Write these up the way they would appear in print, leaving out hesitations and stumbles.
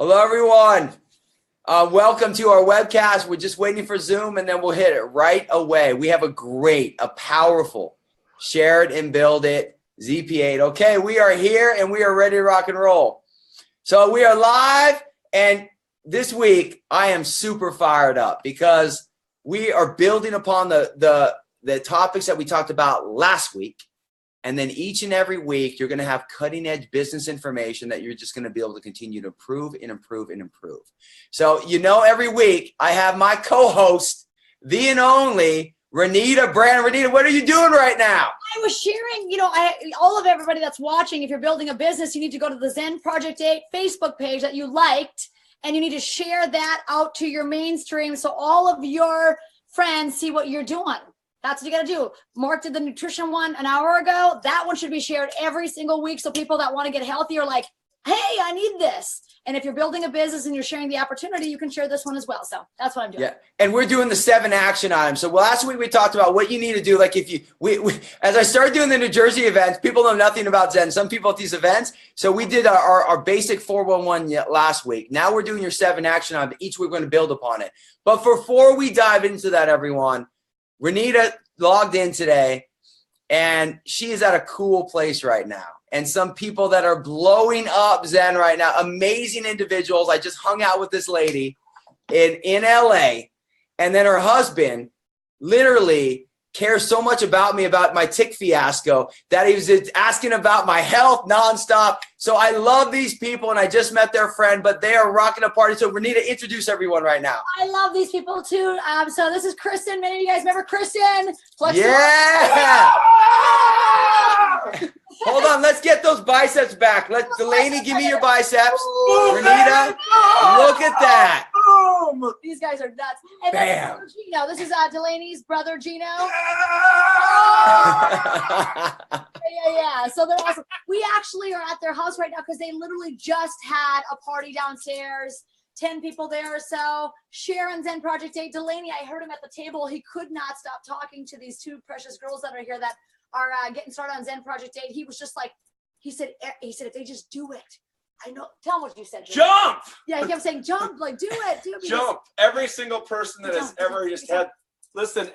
Hello, everyone. Welcome to our webcast. We're just waiting for Zoom, and then we'll hit it right away. We have a powerful, share it and build it, ZP8. Okay, we are here, and we are ready to rock and roll. So we are live, and this week, I am super fired up because we are building upon the topics that we talked about last week. And then each and every week, you're going to have cutting edge business information that you're just going to be able to continue to improve and improve and improve. So, every week I have my co-host, the and only Renita Brand. Renita, what are you doing right now? I was sharing, all of everybody that's watching, if you're building a business, you need to go to the Zen Project 8 Facebook page that you liked, and you need to share that out to your mainstream so all of your friends see what you're doing. That's what you got to do. Mark did the nutrition one an hour ago. That one should be shared every single week. So people that want to get healthy are like, hey, I need this. And if you're building a business and you're sharing the opportunity, you can share this one as well. So that's what I'm doing. Yeah. And we're doing the 7 action items. So last week we talked about what you need to do. Like as I started doing the New Jersey events, people know nothing about Zen. Some people at these events. So we did our basic 411 last week. Now we're doing your 7 action items. Each week we're going to build upon it. But before we dive into that, everyone, Renita logged in today, and she is at a cool place right now. And some people that are blowing up Zen right now, amazing individuals. I just hung out with this lady in LA, and then her husband literally cares so much about me, about my tick fiasco, that he was asking about my health nonstop. So I love these people, and I just met their friend, but they are rocking a party. So Renita, introduce everyone right now. I love these people too. So this is Kristen. Many of you guys remember Kristen? Yeah. Hold on, let's get those biceps back. Let Delaney give me your biceps. Renita, look at that. These guys are nuts. And bam. Gino. This is Delaney's brother, Gino. Yeah. So they're awesome. We actually are at their house right now because they literally just had a party downstairs. 10 people there or so. Sharon, Zen Project 8. Delaney, I heard him at the table. He could not stop talking to these 2 precious girls that are here that are getting started on Zen Project 8. He was just like, he said, if they just do it. I know. Tell them what you said. Jump! Yeah, he kept saying, jump, like do it. Jump. Every single person that has ever just had,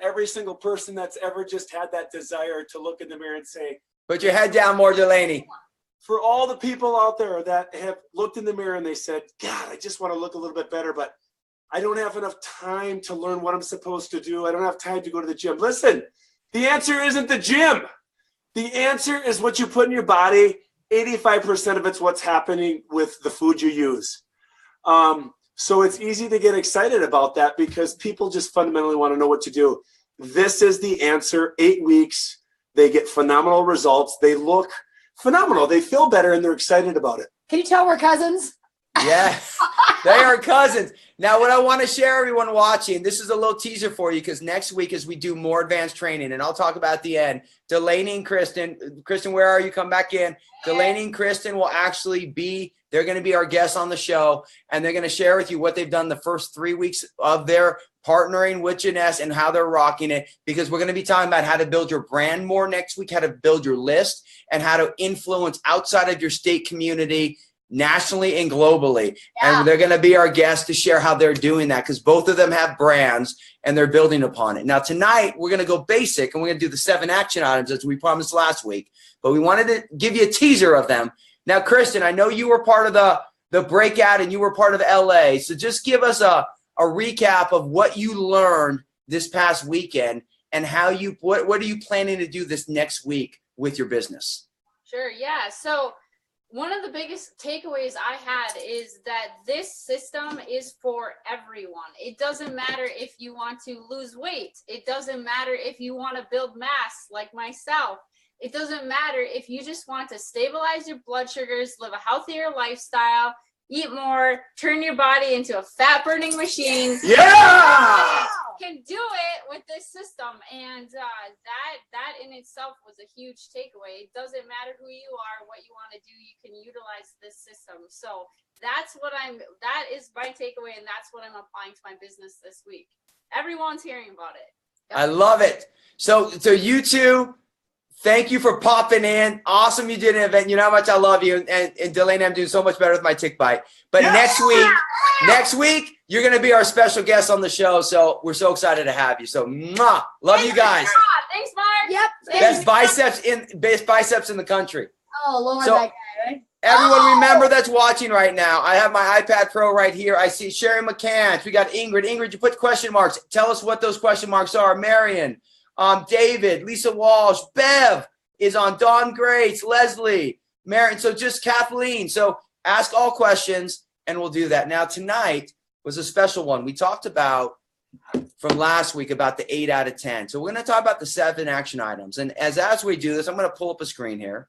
every single person that's ever just had that desire to look in the mirror and say, put your head down more, Delaney. For all the people out there that have looked in the mirror and they said, God, I just want to look a little bit better, but I don't have enough time to learn what I'm supposed to do. I don't have time to go to the gym. Listen, the answer isn't the gym. The answer is what you put in your body. 85% of it's what's happening with the food you use. So it's easy to get excited about that because people just fundamentally want to know what to do. This is the answer. 8 weeks. They get phenomenal results. They look phenomenal. They feel better, and they're excited about it. Can you tell we're cousins? Yes, they are cousins. Now, what I want to share, everyone watching, this is a little teaser for you because next week as we do more advanced training, and I'll talk about at the end, Delaney and Kristen, where are you? Come back in. Delaney and Kristen will actually they're going to be our guests on the show, and they're going to share with you what they've done the first 3 weeks of their partnering with Jeunesse and how they're rocking it, because we're going to be talking about how to build your brand more next week, how to build your list, and how to influence outside of your state community, nationally and globally. Yeah. And they're going to be our guests to share how they're doing that, because both of them have brands and they're building upon it. Now, tonight, we're going to go basic, and we're going to do the 7 action items as we promised last week, but we wanted to give you a teaser of them. Now, Kristen, I know you were part of the breakout and you were part of LA. So just give us a recap of what you learned this past weekend and how what are you planning to do this next week with your business? Sure. Yeah. So one of the biggest takeaways I had is that this system is for everyone. It doesn't matter if you want to lose weight. It doesn't matter if you want to build mass like myself. It doesn't matter if you just want to stabilize your blood sugars, live a healthier lifestyle, eat more, turn your body into a fat burning machine. Yeah! Can do it with this system. And that in itself was a huge takeaway. It doesn't matter who you are, what you want to do, you can utilize this system. So that is my takeaway, and that's what I'm applying to my business this week. Everyone's hearing about it. Yep. I love it. So you two, Thank you for popping in. Awesome you did an event. You know how much I love you. And Delaney, I'm doing so much better with my tick bite. But next week, you're going to be our special guest on the show. So we're so excited to have you. So mwah, love you guys. Thanks, Mark. Yep. Best biceps in the country. Oh, Lord, So- that guy, right? Everyone remember that's watching right now. I have my iPad Pro right here. I see Sherry McCants. We got Ingrid. Ingrid, you put question marks. Tell us what those question marks are. Marion, David, Lisa Walsh, Bev is on. Dawn Grace, Leslie, Marion. So just Kathleen. So ask all questions and we'll do that. Now tonight was a special one. We talked about from last week about the 8 out of 10. So we're going to talk about the 7 action items. And as we do this, I'm going to pull up a screen here.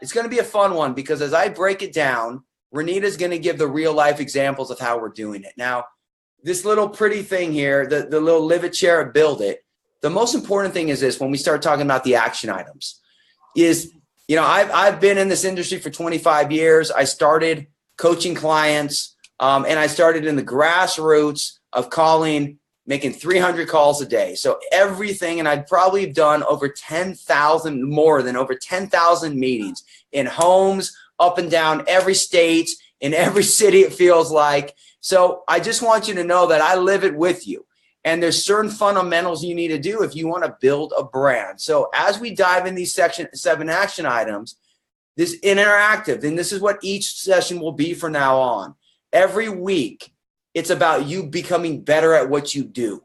It's going to be a fun one because as I break it down, Renita's going to give the real life examples of how we're doing it. Now, this little pretty thing here, the little live it, share it, build it. The most important thing is this when we start talking about the action items is, you know, I've been in this industry for 25 years. I started coaching clients and I started in the grassroots of making 300 calls a day. So everything, and I've probably done over 10,000 meetings in homes, up and down every state, in every city it feels like. So I just want you to know that I live it with you. And there's certain fundamentals you need to do if you want to build a brand. So as we dive in these 7 action items, this interactive, and this is what each session will be from now on. Every week, it's about you becoming better at what you do.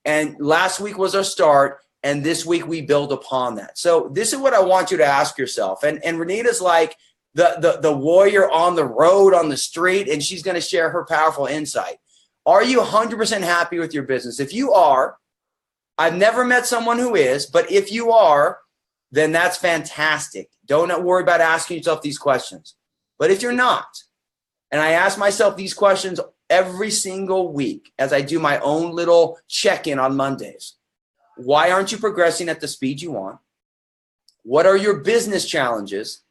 And last week was our start, and this week we build upon that. So this is what I want you to ask yourself. And Renita's like the warrior on the road, on the street, and she's going to share her powerful insight. Are you 100% happy with your business? If you are, I've never met someone who is, but if you are, then that's fantastic. Don't worry about asking yourself these questions. But if you're not, and I ask myself these questions every single week as I do my own little check-in on Mondays. Why aren't you progressing at the speed you want? What are your business challenges?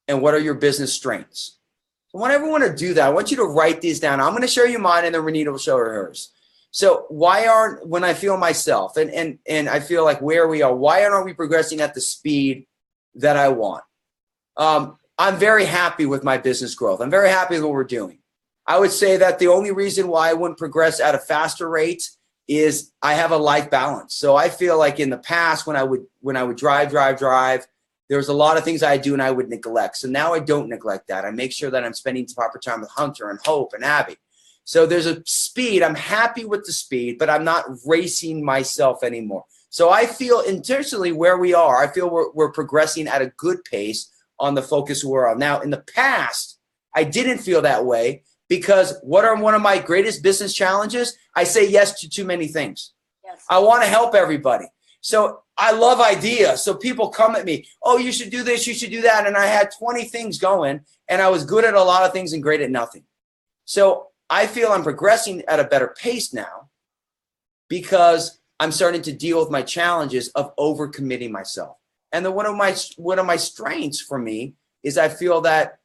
And what are your business strengths? I want everyone to do that. I want you to write these down. I'm going to show you mine and then Renita will show her hers. So when I feel myself and I feel like where we are, why aren't we progressing at the speed that I want? I'm very happy with my business growth. I'm very happy with what we're doing. I would say that the only reason why I wouldn't progress at a faster rate is I have a life balance. So I feel like in the past when I would drive, there was a lot of things I do and I would neglect. So now I don't neglect that. I make sure that I'm spending proper time with Hunter and Hope and Abby. So there's a speed. I'm happy with the speed, but I'm not racing myself anymore. So I feel intentionally where we are, I feel we're progressing at a good pace on the focus we're on. Now, in the past, I didn't feel that way because what are one of my greatest business challenges? I say yes to too many things. Yes. I want to help everybody. So I love ideas. So people come at me, oh, you should do this, you should do that. And I had 20 things going and I was good at a lot of things and great at nothing. So I feel I'm progressing at a better pace now because I'm starting to deal with my challenges of overcommitting myself. And then one of my strengths for me is I feel that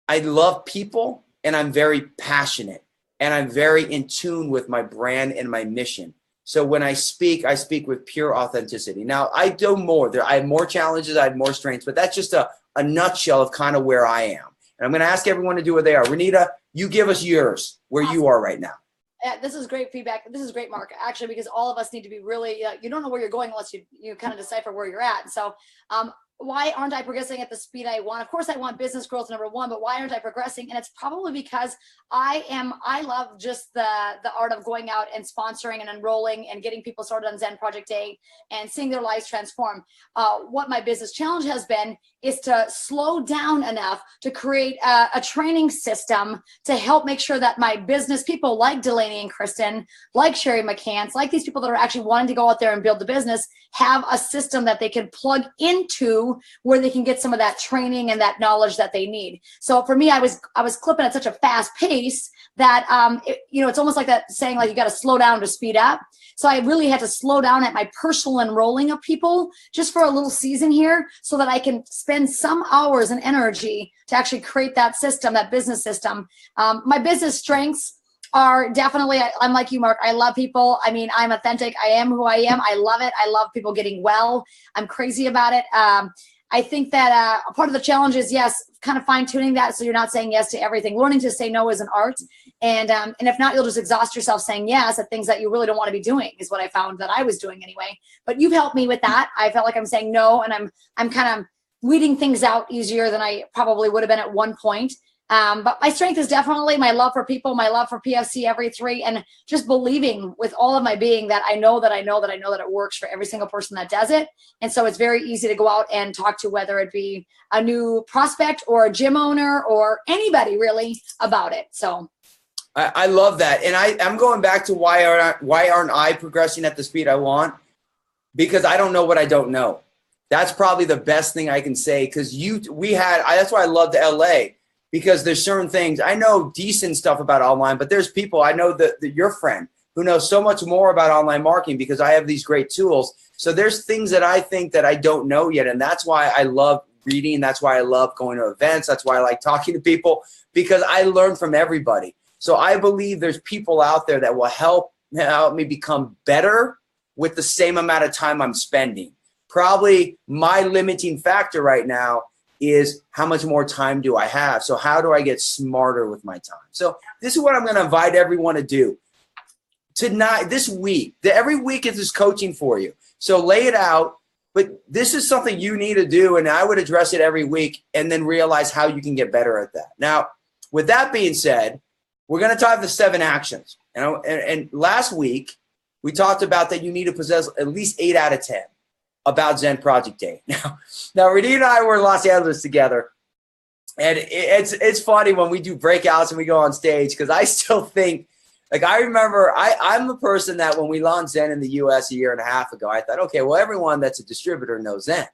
I love people and I'm very passionate and I'm very in tune with my brand and my mission. So when I speak with pure authenticity. Now, I do more. I have more challenges, I have more strengths, but that's just a nutshell of kind of where I am. And I'm going to ask everyone to do what they are. Renita, you give us yours, where you are right now. Yeah, this is great feedback. This is great, Mark, actually, because all of us need to be really, you don't know where you're going unless you kind of decipher where you're at. So why aren't I progressing at the speed I want? Of course, I want business growth, number one, but why aren't I progressing? And it's probably because I love just the art of going out and sponsoring and enrolling and getting people started on Zen Project 8 and seeing their lives transform. What my business challenge has been is to slow down enough to create a training system to help make sure that my business people like Delaney and Kristen, like Sherry McCants, like these people that are actually wanting to go out there and build the business, have a system that they can plug into where they can get some of that training and that knowledge that they need. So for me, I was clipping at such a fast pace that it's almost like that saying, like, you got to slow down to speed up. So I really had to slow down at my personal enrolling of people just for a little season here so that I can spend some hours and energy to actually create that system, that business system. My business strengths, are definitely, I'm like you, Mark. I love people. I mean, I'm authentic. I am who I am. I love it. I love people getting well. I'm crazy about it. I think that a part of the challenge is, yes, kind of fine tuning that so you're not saying yes to everything. Learning to say no is an art. And if not, you'll just exhaust yourself saying yes at things that you really don't want to be doing, is what I found that I was doing anyway. But you've helped me with that. I felt like I'm saying no, and I'm kind of weeding things out easier than I probably would have been at one point. But my strength is definitely my love for people, my love for PFC every three, and just believing with all of my being that I know that it works for every single person that does it. And so it's very easy to go out and talk to, whether it be a new prospect or a gym owner or anybody really, about it. So I love that. And I'm going back to why aren't I progressing at the speed I want? Because I don't know what I don't know. That's probably the best thing I can say. Because that's why I love the LA. Because there's certain things, I know decent stuff about online, but there's people, I know that your friend who knows so much more about online marketing because I have these great tools. So there's things that I think that I don't know yet. And that's why I love reading. That's why I love going to events. That's why I like talking to people, because I learn from everybody. So I believe there's people out there that will help me become better with the same amount of time I'm spending. Probably my limiting factor right now is how much more time do I have? So how do I get smarter with my time? So this is what I'm going to invite everyone to do tonight, this week. Every week is this coaching for you. So lay it out, but this is something you need to do. And I would address it every week and then realize how you can get better at that. Now, with that being said, we're going to talk the 7 actions. And last week we talked about that you need to possess at least 8 out of 10. About Zen Project Day. Now, Renee and I were in Los Angeles together, and it's funny when we do breakouts and we go on stage, because I still think, like, I remember I'm the person that when we launched Zen in the U.S. a year and a half ago, I thought, okay, well, everyone that's a distributor knows Zen.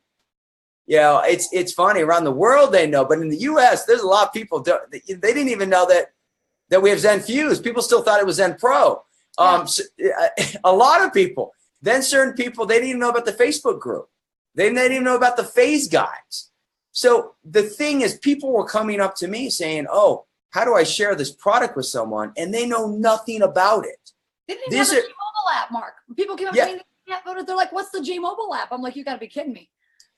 You know, it's funny, around the world they know, but in the U.S. there's a lot of people they didn't even know that we have Zen Fuse. People still thought it was Zen Pro. So, a lot of people. Then certain people, they didn't even know about the Facebook group. They didn't even know about the phase guides. So the thing is, people were coming up to me saying, oh, how do I share this product with someone? And they know nothing about it. They didn't even have the J-Mobile app, Mark. People came up to me, they're like, what's the J-Mobile app? I'm like, you got to be kidding me,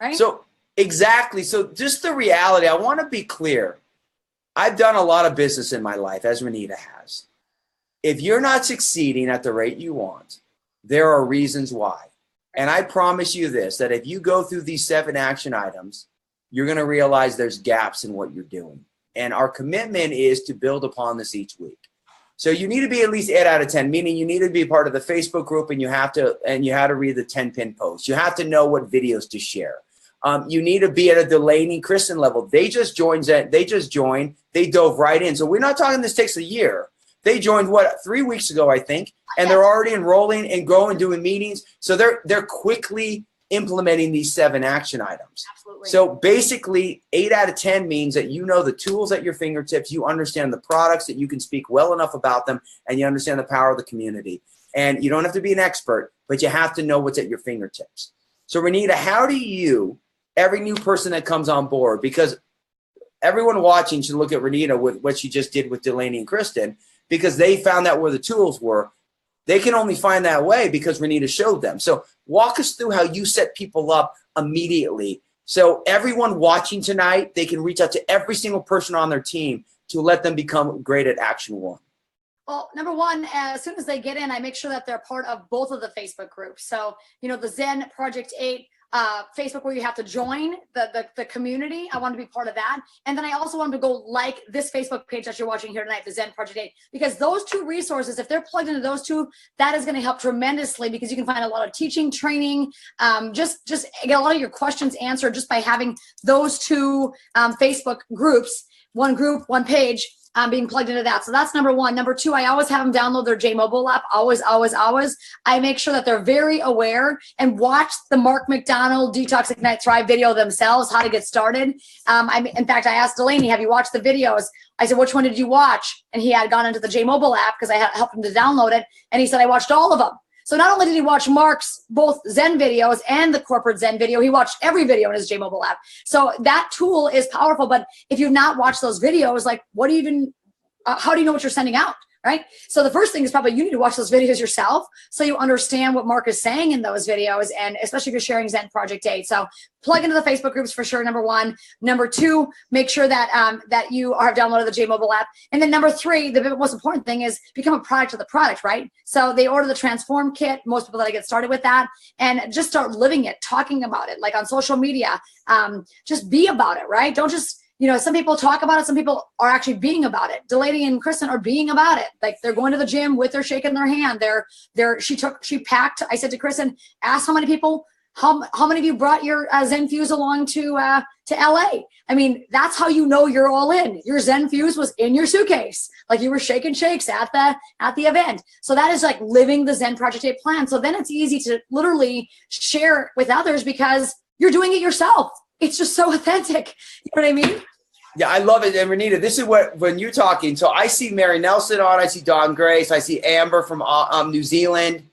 right? So exactly. So just the reality, I want to be clear. I've done a lot of business in my life, as Renita has. If you're not succeeding at the rate you want, there are reasons why. And I promise you this, that if you go through these 7 action items, you're going to realize there's gaps in what you're doing. And our commitment is to build upon this each week. So you need to be at least 8 out of 10, meaning you need to be part of the Facebook group, and you have to read the 10 pin posts. You have to know what videos to share. You need to be at a Delaney Kristen level. They just joined. They dove right in. So we're not talking this takes a year. They joined 3 weeks ago, I think, and they're already enrolling and going, doing meetings. So they're quickly implementing these 7 action items. Absolutely. So basically 8 out of 10 means that you know the tools at your fingertips, you understand the products, that you can speak well enough about them, and you understand the power of the community. And you don't have to be an expert, but you have to know what's at your fingertips. So Renita, how do you, every new person that comes on board, because everyone watching should look at Renita with what she just did with Delaney and Kristen, because they found out where the tools were. They can only find that way because Renita showed them. So walk us through how you set people up immediately. So everyone watching tonight, they can reach out to every single person on their team to let them become great at Action 1. Well, number one, as soon as they get in, I make sure that they're part of both of the Facebook groups. So, the Zen Project 8 Facebook, where you have to join the community. I want to be part of that. And then I also want to go like this Facebook page that you're watching here tonight, the Zen Project 8, because those 2 resources, if they're plugged into those 2, that is going to help tremendously, because you can find a lot of teaching, training, just get a lot of your questions answered just by having those 2 Facebook groups, one group, one page, being plugged into that. So that's number one. Number two, I always have them download their J-Mobile app. Always. I make sure that they're very aware and watch the Mark McDonald Detox Ignite Thrive video themselves, how to get started. In fact, I asked Delaney, have you watched the videos? I said, which one did you watch? And he had gone into the J-Mobile app because I had helped him to download it. And he said, I watched all of them. So not only did he watch Mark's both Zen videos and the corporate Zen video, he watched every video in his J-Mobile app. So that tool is powerful. But if you've not watched those videos, like what do you even, how do you know what you're sending out? right? So the first thing is probably you need to watch those videos yourself so you understand what Mark is saying in those videos, and especially if you're sharing Zen Project 8. So plug into the Facebook groups for sure, number one. Number two, make sure that that you have downloaded the J Mobile app. And then number three, the most important thing is become a product of the product, right? So they order the Transform Kit. Most people that I get started with that, and just start living it, talking about it, like on social media. Just be about it, right? Don't just, some people talk about it. Some people are actually being about it. Delaney and Kristen are being about it. Like they're going to the gym with their shake in their hand. She packed. I said to Kristen, ask how many people, how many of you brought your Zen Fuse along to LA? I mean, that's how you know you're all in. Your Zen Fuse was in your suitcase. Like you were shaking shakes at the event. So that is like living the Zen Project 8 plan. So then it's easy to literally share with others because you're doing it yourself. It's just so authentic. You know what I mean? Yeah, I love it. And Renita, this is when you're talking. So I see Mary Nelson on, I see Dawn Grace, I see Amber from New Zealand.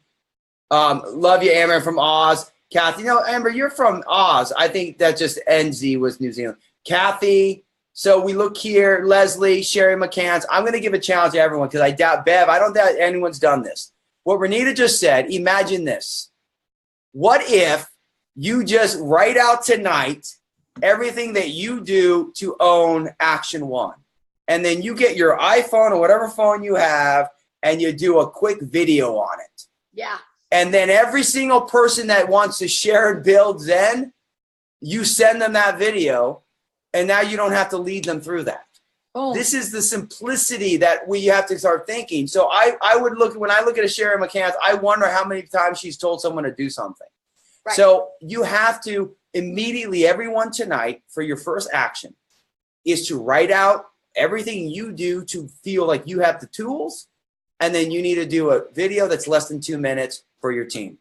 Love you, Amber, from Oz. Kathy, Amber, you're from Oz. I think that just NZ was New Zealand. Kathy. So we look here, Leslie, Sherry McCants. I'm going to give a challenge to everyone because I doubt, Bev, I don't doubt anyone's done this. What Renita just said, imagine this. What if you just write out tonight everything that you do to own Action 1? And then you get your iPhone or whatever phone you have and you do a quick video on it. Yeah. And then every single person that wants to share and build Zen, you send them that video, and now you don't have to lead them through that. Oh. This is the simplicity that we have to start thinking. So I would look, when I look at a Sherry McCants, I wonder how many times she's told someone to do something. Right. So you have to immediately, everyone tonight, for your first action, is to write out everything you do to feel like you have the tools. And then you need to do a video that's less than 2 minutes for your team.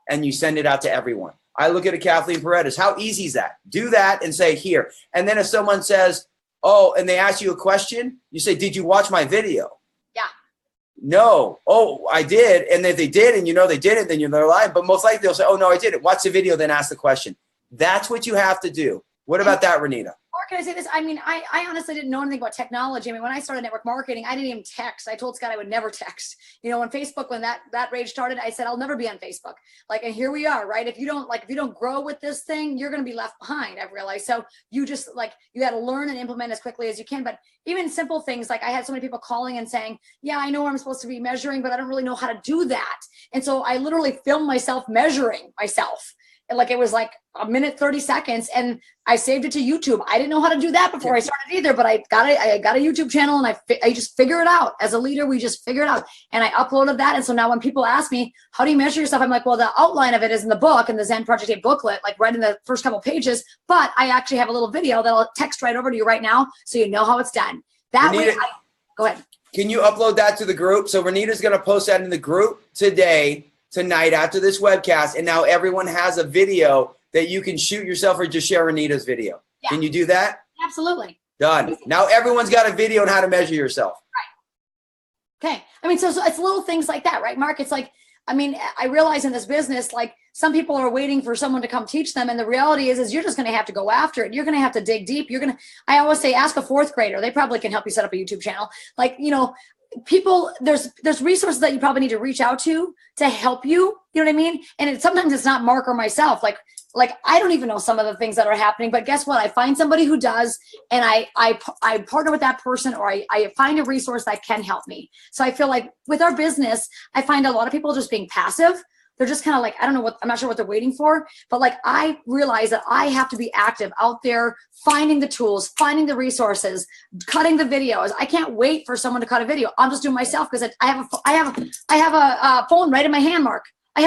And you send it out to everyone. I look at a Kathleen Paredes. How easy is that? Do that and say here. And then if someone says, oh, and they ask you a question, you say, did you watch my video? Yeah. No. Oh, I did. And if they did, and they did it, then they're lying. But most likely they'll say, oh, no, I didn't. Watch the video, then ask the question. That's what you have to do. What about that, Renita? Or can I say this? I mean, I honestly didn't know anything about technology. I mean, when I started network marketing, I didn't even text. I told Scott I would never text. When Facebook, when that rage started, I said, I'll never be on Facebook. And here we are, right? If you don't grow with this thing, you're going to be left behind, I've realized. So you just you got to learn and implement as quickly as you can. But even simple things, I had so many people calling and saying, yeah, I know where I'm supposed to be measuring, but I don't really know how to do that. And so I literally filmed myself measuring myself. And it was like a minute, 30 seconds. And I saved it to YouTube. I didn't know how to do that before I started either, but I got a YouTube channel and I just figure it out. As a leader, we just figure it out. And I uploaded that. And so now when people ask me, how do you measure yourself? I'm like, well, the outline of it is in the book, in the Zen Project 8 booklet, right in the first couple pages. But I actually have a little video that I'll text right over to you right now so you know how it's done. That way, go ahead. Can you upload that to the group? So Renita's going to post that in the group tonight after this webcast, and now everyone has a video that you can shoot yourself or just share Renita's video. Yeah. Can you do that? Absolutely. Done. Now everyone's got a video on how to measure yourself. Right. Okay. I mean, so it's little things like that, right, Mark? It's I realize in this business, some people are waiting for someone to come teach them. And the reality is you're just going to have to go after it. You're going to have to dig deep. I always say, ask a fourth grader. They probably can help you set up a YouTube channel. People, there's resources that you probably need to reach out to help you. You know what I mean? And sometimes it's not Mark or myself. I don't even know some of the things that are happening, but guess what? I find somebody who does, and I partner with that person, or I find a resource that can help me. So I feel like with our business, I find a lot of people just being passive. They're just kind of I don't know I'm not sure what they're waiting for, but I realize that I have to be active out there, finding the tools, finding the resources, cutting the videos. I can't wait for someone to cut a video. I'm just doing myself because I have a phone right in my hand, Mark. We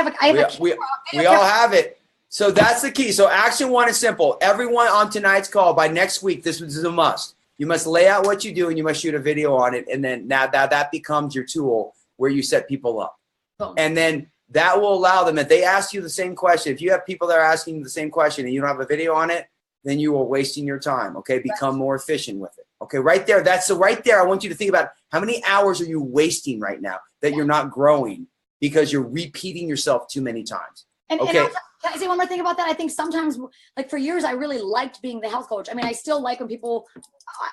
all have it. So that's the key. So action 1 is simple. Everyone on tonight's call, by next week, this is a must. You must lay out what you do and you must shoot a video on it. And then now that becomes your tool where you set people up. Boom. And then that will allow them, if they ask you the same question, if you have people that are asking you the same question and you don't have a video on it, then you are wasting your time. Okay. Become more efficient with it. Okay. Right there. Right there. I want you to think about how many hours are you wasting right now that you're not growing because you're repeating yourself too many times. And Okay. also, can I say one more thing about that? I think sometimes, like for years, I really liked being the health coach. I mean, I still like when people,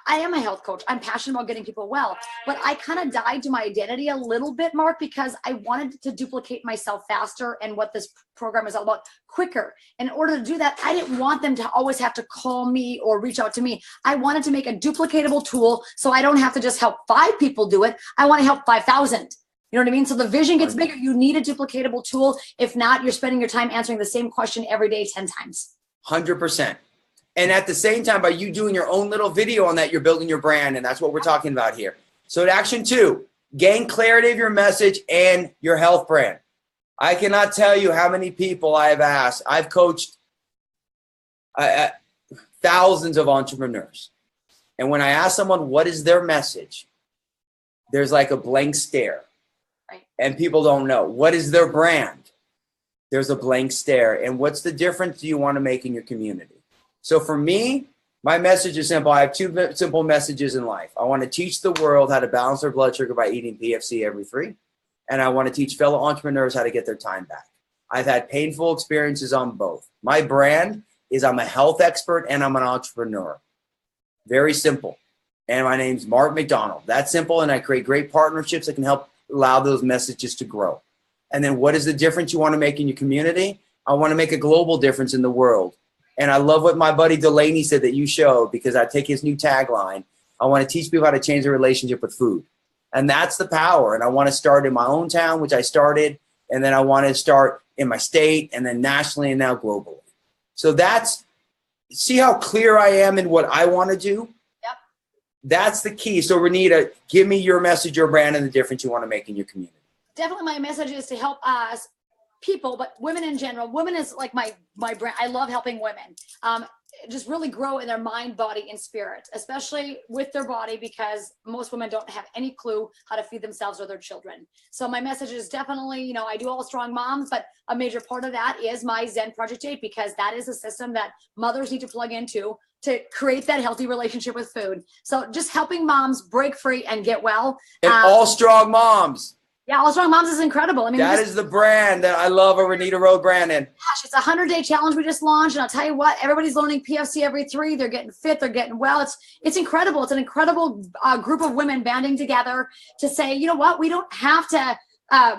I am a health coach. I'm passionate about getting people well, but I kind of died to my identity a little bit, Mark, because I wanted to duplicate myself faster and what this program is all about quicker. And in order to do that, I didn't want them to always have to call me or reach out to me. I wanted to make a duplicatable tool so I don't have to just help 5 people do it. I want to help 5,000. You know what I mean? So the vision gets bigger. You need a duplicatable tool. If not, you're spending your time answering the same question every day 10 times. 100%. And at the same time, by you doing your own little video on that, you're building your brand. And that's what we're talking about here. So action 2, gain clarity of your message and your health brand. I cannot tell you how many people I have asked. I've coached thousands of entrepreneurs. And when I ask someone, what is their message? There's like a blank stare. And people don't know. What is their brand? There's a blank stare. And what's the difference you want to make in your community? So for me, my message is simple. I have 2 simple messages in life. I want to teach the world how to balance their blood sugar by eating PFC every 3. And I want to teach fellow entrepreneurs how to get their time back. I've had painful experiences on both. My brand is I'm a health expert and I'm an entrepreneur. Very simple. And my name's Mark McDonald. That's simple. And I create great partnerships that can help allow those messages to grow. And then what is the difference you want to make in your community? I want to make a global difference in the world. And I love what my buddy Delaney said that you showed, because I take his new tagline. I want to teach people how to change their relationship with food. And that's the power. And I want to start in my own town, which I started. And then I want to start in my state and then nationally and now globally. So see how clear I am in what I want to do? That's the key. So Renita, give me your message, your brand, and the difference you want to make in your community. Definitely my message is to help us people, but women in general. Women is like my brand. I love helping women just really grow in their mind, body, and spirit, especially with their body, because most women don't have any clue how to feed themselves or their children. So my message is definitely, I do all strong moms, but a major part of that is my Zen Project 8, because that is a system that mothers need to plug into to create that healthy relationship with food. So just helping moms break free and get well. And all strong moms. Yeah, All Strong Moms is incredible. I mean, that is the brand that I love, a Renita Road Brandon. Gosh, it's a 100-day challenge we just launched. And I'll tell you what, everybody's learning PFC every 3. They're getting fit. They're getting well. It's incredible. It's an incredible group of women banding together to say, you know what, we don't have to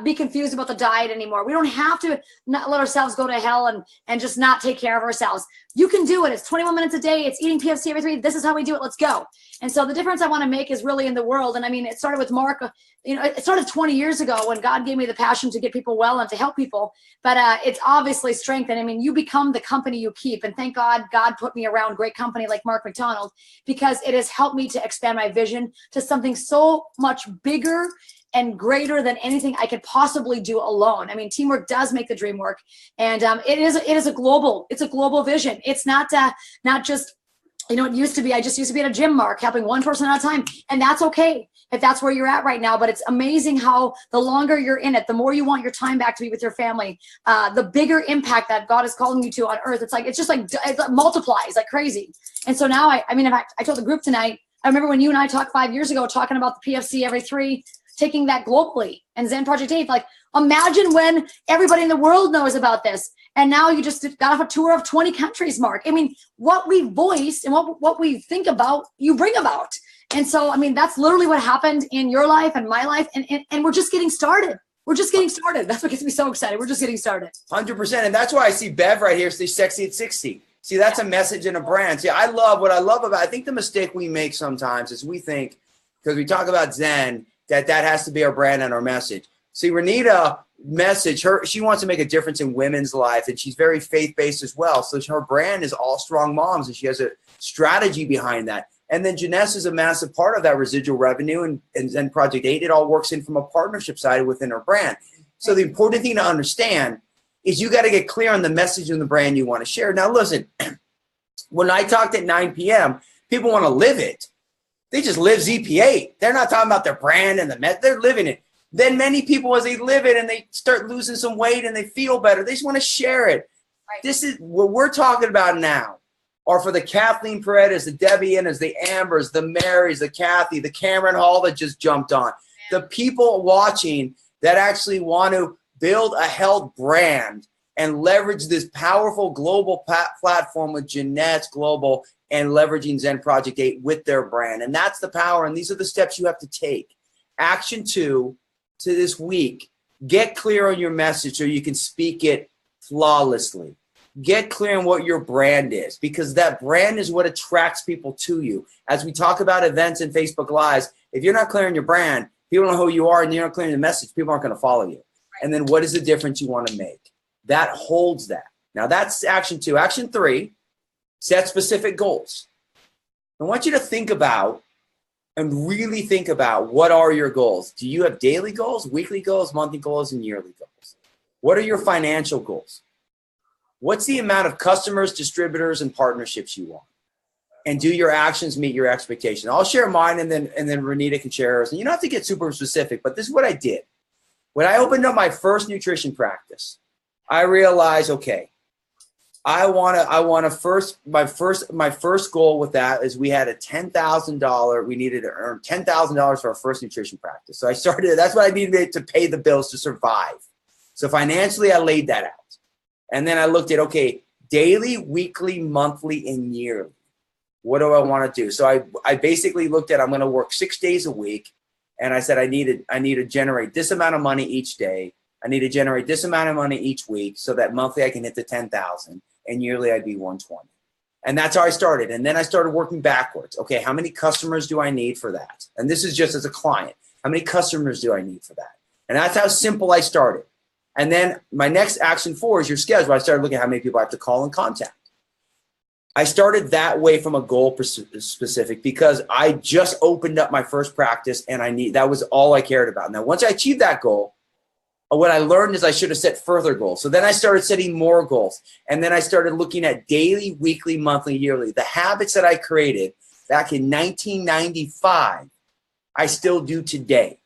be confused about the diet anymore. We don't have to not let ourselves go to hell and just not take care of ourselves. You can do it. It's 21 minutes a day. It's eating PFC every 3. This is how we do it. Let's go. And so the difference I want to make is really in the world. And I mean, it started with Mark, it started 20 years ago when God gave me the passion to get people well and to help people. But it's obviously strengthened. I mean, you become the company you keep. And thank God, God put me around great company like Mark McDonald, because it has helped me to expand my vision to something so much bigger and greater than anything I could possibly do alone. I mean, teamwork does make the dream work. And it is a global vision. It's not just, it used to be, I just used to be at a gym, Mark, helping one person at a time. And that's okay if that's where you're at right now. But it's amazing how the longer you're in it, the more you want your time back to be with your family, the bigger impact that God is calling you to on earth. It multiplies like crazy. And so now, in fact, I told the group tonight, I remember when you and I talked 5 years ago, talking about the PFC every 3, taking that globally, and Zen Project 8. Like, imagine when everybody in the world knows about this. And now you just got off a tour of 20 countries, Mark. I mean, what we voice and what we think about, you bring about. And so, that's literally what happened in your life and my life. And we're just getting started. We're just getting started. That's what gets me so excited. We're just getting started. 100%. And that's why I see Bev right here say sexy at 60. See, that's a message and a brand. See, I love about, I think the mistake we make sometimes is we think, because we talk about Zen, that has to be our brand and our message. See, Renita message, she wants to make a difference in women's life, and she's very faith-based as well. So her brand is All Strong Moms, and she has a strategy behind that. And then Janessa is a massive part of that residual revenue, and Zen Project 8, it all works in from a partnership side within her brand. So the important thing to understand is you got to get clear on the message and the brand you want to share. Now, listen, when I talked at 9 p.m., people want to live it. They just live ZP8. They're not talking about their brand and they're living it. Then many people, as they live it and they start losing some weight and they feel better, they just want to share it. Right. This is what we're talking about now. Are for the Kathleen Paredes, the Debbie Innas, the Ambers, the Marys, the Kathy, the Cameron Hall that just jumped on. The people watching that actually want to build a health brand and leverage this powerful global platform with Jeanette's Global and leveraging Zen Project 8 with their brand. And that's the power. And these are the steps you have to take. Action 2 to this week, get clear on your message so you can speak it flawlessly. Get clear on what your brand is, because that brand is what attracts people to you. As we talk about events and Facebook Lives, if you're not clear on your brand, people don't know who you are, and you're not clear on the message, people aren't going to follow you. And then what is the difference you want to make? That holds that. Now that's action 2. Action 3, set specific goals. I want you to think about and really think about, what are your goals? Do you have daily goals, weekly goals, monthly goals, and yearly goals? What are your financial goals? What's the amount of customers, distributors, and partnerships you want? And do your actions meet your expectation? I'll share mine, and then Renita can share hers. And you don't have to get super specific, but this is what I did. When I opened up my first nutrition practice, I realized, okay, my first goal with that is we had a $10,000. We needed to earn $10,000 for our first nutrition practice. So I started, that's what I needed to pay the bills to survive. So financially, I laid that out. And then I looked at, okay, daily, weekly, monthly, and yearly. What do I want to do? So I basically looked at, I'm going to work 6 days a week. And I said, I need to generate this amount of money each day. I need to generate this amount of money each week so that monthly I can hit the 10,000 and yearly I'd be 120. And that's how I started. And then I started working backwards. Okay, how many customers do I need for that? And this is just as a client. How many customers do I need for that? And that's how simple I started. And then my next action 4 is your schedule. I started looking at how many people I have to call and contact. I started that way from a goal specific, because I just opened up my first practice and that was all I cared about. Now, once I achieved that goal, what I learned is I should have set further goals. So then I started setting more goals. And then I started looking at daily, weekly, monthly, yearly. The habits that I created back in 1995, I still do today.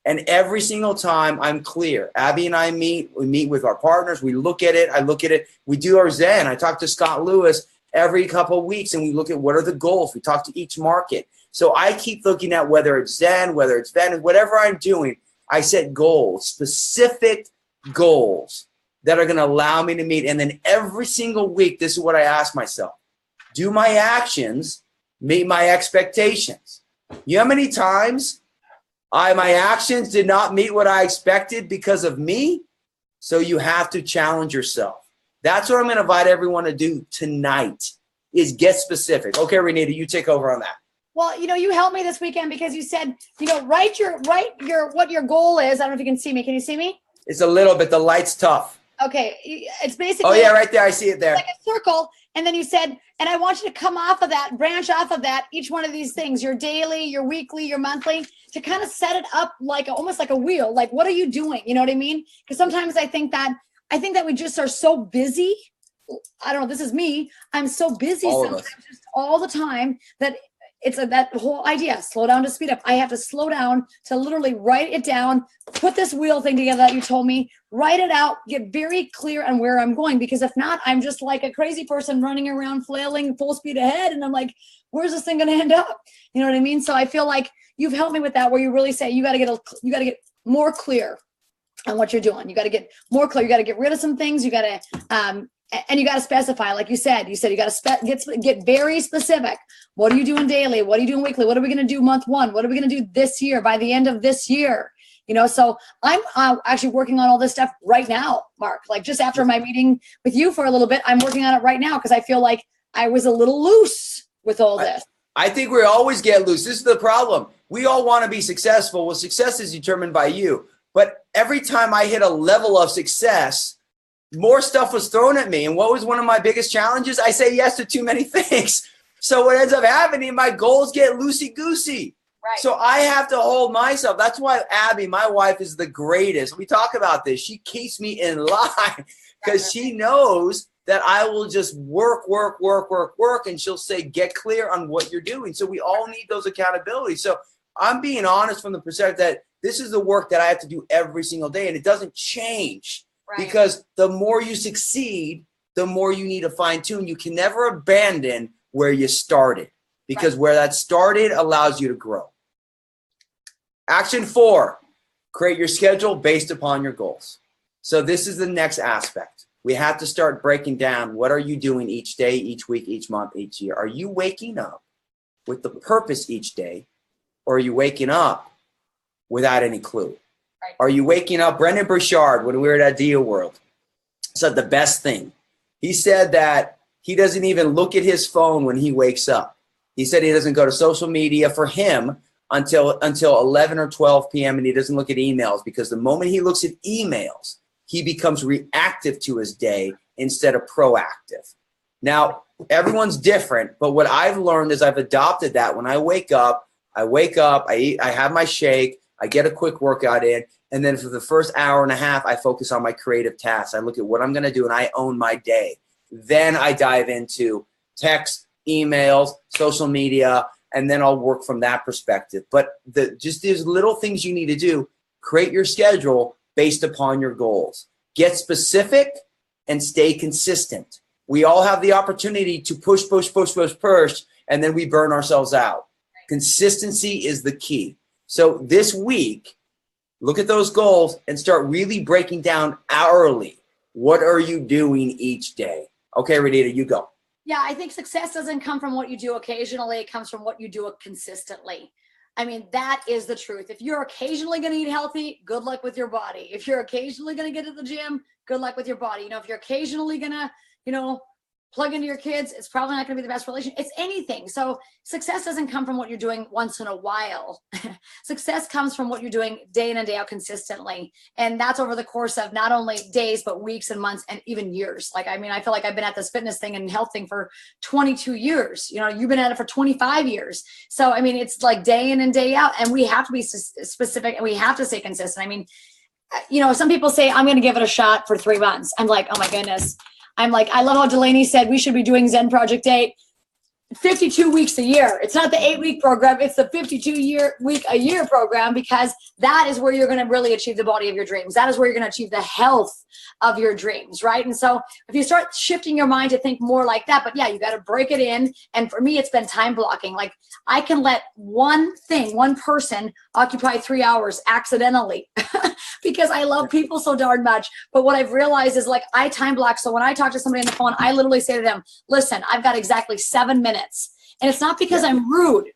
And every single time I'm clear. Abby and I meet. We meet with our partners. We look at it. I look at it. We do our Zen. I talk to Scott Lewis every couple of weeks, and we look at what are the goals. We talk to each market. So I keep looking at whether it's Zen, whether it's Ven, whatever I'm doing, I set goals, specific goals that are going to allow me to meet. And then every single week, this is what I ask myself. Do my actions meet my expectations? You know how many times my actions did not meet what I expected because of me? So you have to challenge yourself. That's what I'm going to invite everyone to do tonight, is get specific. Okay, Renita, you take over on that. Well, you helped me this weekend because you said, write what your goal is. I don't know if you can see me. Can you see me? It's a little bit. The light's tough. Okay. It's basically. Oh, yeah, right there. I see it there. Like a circle. And then you said, and I want you to come off of that, branch off of that, each one of these things, your daily, your weekly, your monthly, to kind of set it up like almost like a wheel. Like, what are you doing? You know what I mean? Because sometimes I think that we just are so busy. I don't know. This is me. I'm so busy sometimes, just all the time, that it's that whole idea, slow down to speed up. I have to slow down to literally write it down, put this wheel thing together that you told me, write it out, get very clear on where I'm going. Because if not, I'm just like a crazy person running around, flailing full speed ahead. And I'm like, where's this thing going to end up? You know what I mean? So I feel like you've helped me with that, where you really say you got to get more clear on what you're doing. You got to get more clear. You got to get rid of some things. You got to, and you got to specify, like you said you got to get very specific. What are you doing daily? What are you doing weekly? What are we going to do month 1? What are we going to do this year by the end of this year? So I'm actually working on all this stuff right now, Mark. Like just after my meeting with you for a little bit, I'm working on it right now because I feel like I was a little loose with all this. I think we always get loose. This is the problem. We all want to be successful. Well, success is determined by you. But every time I hit a level of success, more stuff was thrown at me. And what was one of my biggest challenges? I say yes to too many things. So what ends up happening, my goals get loosey-goosey. Right. So I have to hold myself. That's why Abby, my wife, is the greatest. We talk about this. She keeps me in line because she knows that I will just work. And she'll say, get clear on what you're doing. So we all need those accountabilities. So I'm being honest from the perspective that this is the work that I have to do every single day. And it doesn't change. Right. Because the more you succeed, the more you need to fine tune. You can never abandon where you started, because where that started allows you to grow. Action 4, create your schedule based upon your goals. So this is the next aspect. We have to start breaking down, what are you doing each day, each week, each month, each year? Are you waking up with the purpose each day, or are you waking up without any clue? Right. Are you waking up? Brendan Burchard, when we were at Idea World, said the best thing. He said that he doesn't even look at his phone when he wakes up. He said he doesn't go to social media for him until 11 or 12 p.m. and he doesn't look at emails, because the moment he looks at emails, he becomes reactive to his day instead of proactive. Now, everyone's different, but what I've learned is I've adopted that. When I wake up, I eat, I have my shake, I get a quick workout in, and then for the first hour and a half, I focus on my creative tasks. I look at what I'm going to do, and I own my day. Then I dive into text, emails, social media, and then I'll work from that perspective. But just these little things you need to do, create your schedule based upon your goals. Get specific and stay consistent. We all have the opportunity to push, and then we burn ourselves out. Consistency is the key. So this week, look at those goals and start really breaking down hourly. What are you doing each day? Okay, Renita, you go. Yeah, I think success doesn't come from what you do occasionally. It comes from what you do consistently. I mean, that is the truth. If you're occasionally going to eat healthy, good luck with your body. If you're occasionally going to get to the gym, good luck with your body. If you're occasionally going to, plug into your kids, it's probably not going to be the best relation. It's anything. So success doesn't come from what you're doing once in a while. Success comes from what you're doing day in and day out consistently. And that's over the course of not only days, but weeks and months and even years. I feel like I've been at this fitness thing and health thing for 22 years. You've been at it for 25 years. So, it's like day in and day out, and we have to be specific and we have to stay consistent. Some people say, I'm going to give it a shot for 3 months. I'm like, oh my goodness. I love how Delaney said we should be doing Zen Project 8 52 weeks a year. It's not the 8-week program. It's the 52-week a year program, because that is where you're going to really achieve the body of your dreams. That is where you're going to achieve the health of your dreams, right? And so if you start shifting your mind to think more like that, but yeah, you got to break it in. And for me, it's been time blocking. Like, I can let one person occupy 3 hours accidentally because I love people so darn much. But what I've realized is, like, I time block. So when I talk to somebody on the phone, I literally say to them, listen, I've got exactly 7 minutes. And it's not because I'm rude.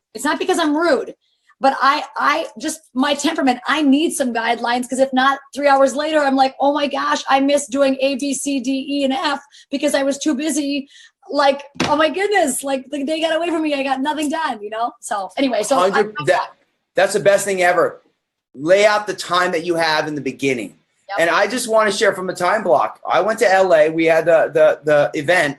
But I just, my temperament, I need some guidelines, because if not, 3 hours later, I'm like, oh my gosh, I missed doing A, B, C, D, E, and F because I was too busy. Like, oh my goodness, like, the day got away from me. I got nothing done, So anyway, that's the best thing ever. Lay out the time that you have in the beginning. Yep. And I just want to share from a time block. I went to LA. We had the event.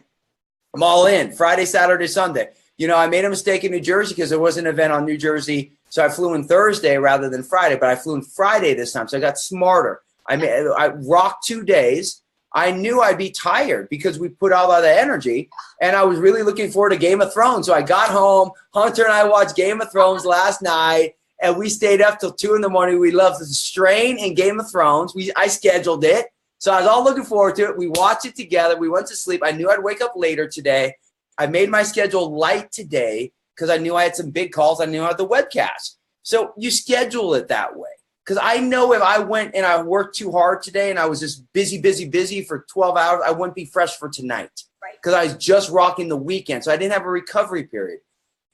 I'm all in Friday, Saturday, Sunday. I made a mistake in New Jersey because there was an event on New Jersey. So I flew in Thursday rather than Friday, but I flew in Friday this time. So I got smarter. I rocked 2 days. I knew I'd be tired because we put all that energy, and I was really looking forward to Game of Thrones. So I got home. Hunter and I watched Game of Thrones last night, and we stayed up till 2 a.m. We loved the strain in Game of Thrones. I scheduled it. So I was all looking forward to it. We watched it together. We went to sleep. I knew I'd wake up later today. I made my schedule light today because I knew I had some big calls. I knew I had the webcast. So you schedule it that way. Because I know if I went and I worked too hard today and I was just busy for 12 hours, I wouldn't be fresh for tonight. Because I was just rocking the weekend. So I didn't have a recovery period.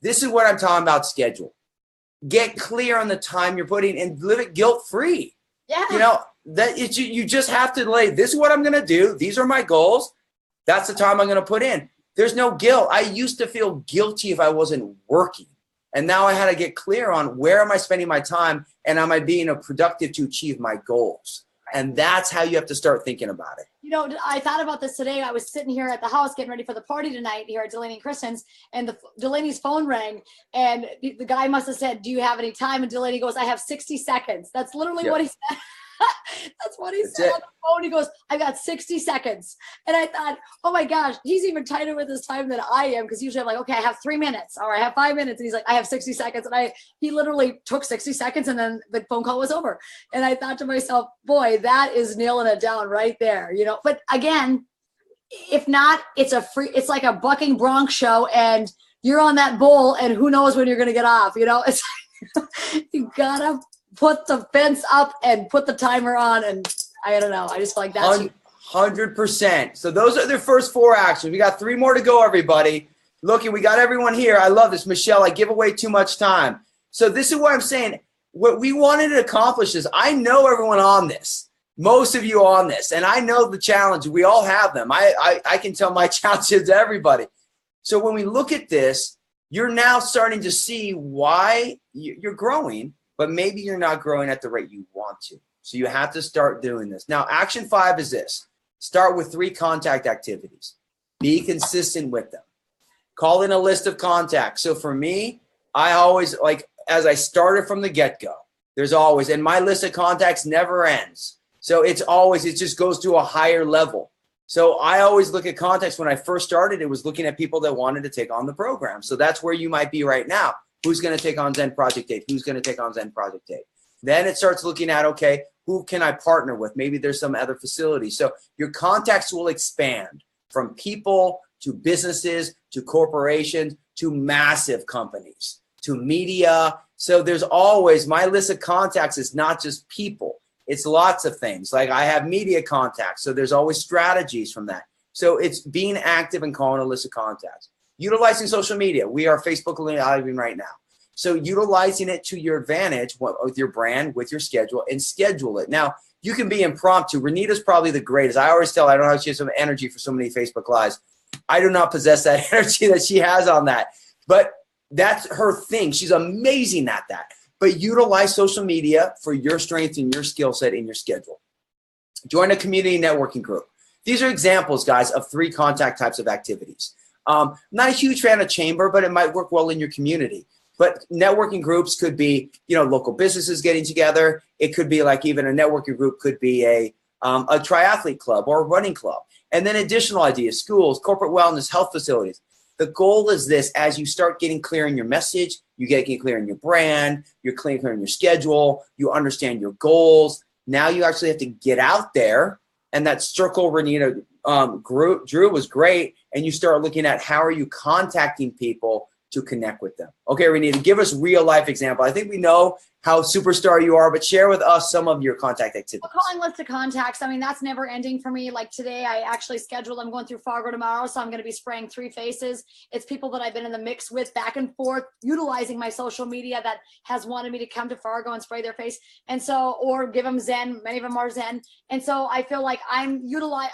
This is what I'm talking about, schedule. Get clear on the time you're putting and live it guilt-free. Yeah. You just have to this is what I'm going to do. These are my goals. That's the time I'm going to put in. There's no guilt. I used to feel guilty if I wasn't working. And now I had to get clear on where am I spending my time and am I being productive to achieve my goals? And that's how you have to start thinking about it. I thought about this today. I was sitting here at the house getting ready for the party tonight here at Delaney and Kristen's, and Delaney's phone rang, and the guy must have said, do you have any time? And Delaney goes, I have 60 seconds. That's literally what he said. That's what he said on the phone. He goes, I got 60 seconds. And I thought, oh my gosh, he's even tighter with his time than I am. Because usually I'm like, okay, I have 3 minutes or I have 5 minutes. And he's like, I have 60 seconds. And he literally took 60 seconds and then the phone call was over. And I thought to myself, boy, that is nailing it down right there. But again, if not, it's like a bucking bronc show and you're on that bull and who knows when you're going to get off, it's you gotta put the fence up and put the timer on. And I don't know. I just feel like that's 100%. So those are the first 4 actions. We got 3 more to go, everybody. Look, we got everyone here. I love this. Michelle, I give away too much time. So this is what I'm saying. What we wanted to accomplish is, I know everyone on this, most of you on this, and I know the challenges. We all have them. I can tell my challenges to everybody. So when we look at this, you're now starting to see why you're growing, but maybe you're not growing at the rate you want to. So you have to start doing this. Now, action 5 is this. Start with 3 contact activities. Be consistent with them. Call in a list of contacts. So for me, I always, like, as I started from the get-go, there's always, and my list of contacts never ends. So it's always, it just goes to a higher level. So I always look at contacts. When I first started, it was looking at people that wanted to take on the program. So that's where you might be right now. Who's going to take on Zen Project 8? Who's going to take on Zen Project 8? Then it starts looking at, okay, who can I partner with? Maybe there's some other facility. So your contacts will expand from people to businesses to corporations to massive companies to media. So there's always, my list of contacts is not just people. It's lots of things. Like I have media contacts. So there's always strategies from that. So it's being active and calling a list of contacts. Utilizing social media. We are Facebook Living right now. So utilizing it to your advantage with your brand, with your schedule, and schedule it. Now, you can be impromptu. Renita's probably the greatest. I always tell her, I don't know how she has some energy for so many Facebook Lives. I do not possess that energy that she has on that. But that's her thing. She's amazing at that. But utilize social media for your strengths and your skill set in your schedule. Join a community networking group. These are examples, guys, of 3 contact types of activities. Not a huge fan of chamber, but it might work well in your community. But networking groups could be, local businesses getting together. It could be like even a networking group could be a triathlete club or a running club. And then additional ideas, schools, corporate wellness, health facilities. The goal is this: as you start getting clear in your message, you get clear in your brand, you're clear in your schedule, you understand your goals. Now you actually have to get out there, and that circle Renita drew was great. And you start looking at how are you contacting people to connect with them. Okay, Renita, give us real life example. I think we know how superstar you are, but share with us some of your contact activities. Well, calling list of contacts. I mean, that's never ending for me. Like today, I actually scheduled, I'm going through Fargo tomorrow, so I'm going to be spraying 3 faces. It's people that I've been in the mix with back and forth, utilizing my social media that has wanted me to come to Fargo and spray their face. And so, or give them Zen, many of them are Zen. And so I feel like I